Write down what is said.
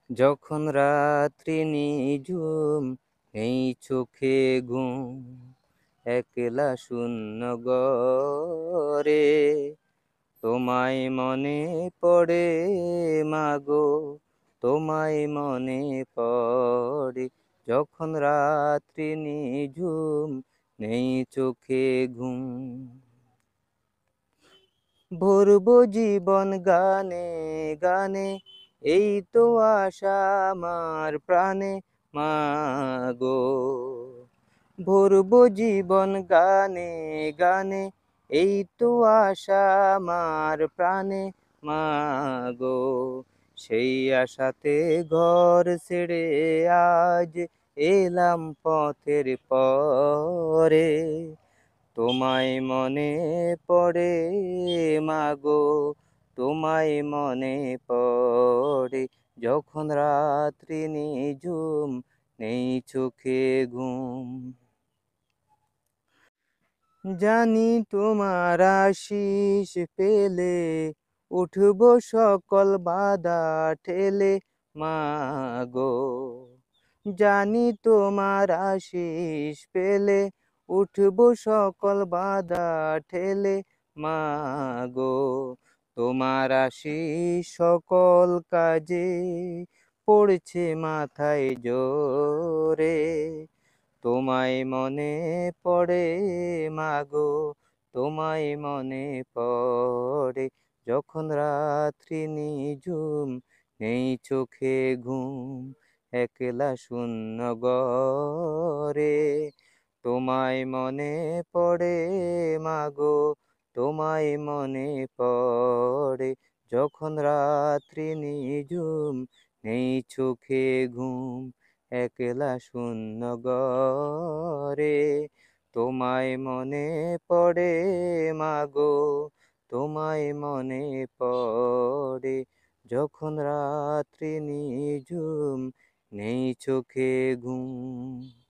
যখন রাত্রি নিঝুম, নেই চোখে ঘুম, একলা শূন্য ঘরে তোমায় মনে পড়ে মাগো, তোমায় মনে পড়ে। যখন রাত্রি নিঝুম, নেই চোখে ঘুম, ভরবো জীবন গানে গানে, এই তো আশা আমার প্রাণে মাগো। ভরবো জীবন গানে গানে, এই তো আশা আমার প্রাণে মাগো। সেই আশাতে ঘর ছেড়ে আজ এলাম পথের পরে, তোমায় মনে পড়ে মাগো, তোমায় মনে পড়ে। যখন রাত্রি নিঝুম, নেই চোখে ঘুম, জানি তোমার আশিস পেলে উঠব সকল বাধা ঠেলে মাগো। জানি তোমার আশিস পেলে উঠব সকল বাধা ঠেলে মাগো। তোমার আশিস সকল কাজে পড়ছে মাথায় জোরে, তোমায় মনে পড়ে মাগো, তোমায় মনে পড়ে। যখন রাত্রি নিঝুম, নেই চোখে ঘুম, একলা শূন্য ঘরে তোমায় মনে পড়ে মাগো, তোমায় মনে পড়ে। যখন রাত্রি নিঝুম, নেই চোখে ঘুম, একলা শূন্য ঘরে তোমায় মনে পড়ে মাগো, তোমায় মনে পড়ে। যখন রাত্রি নিঝুম, নেই চোখে ঘুম।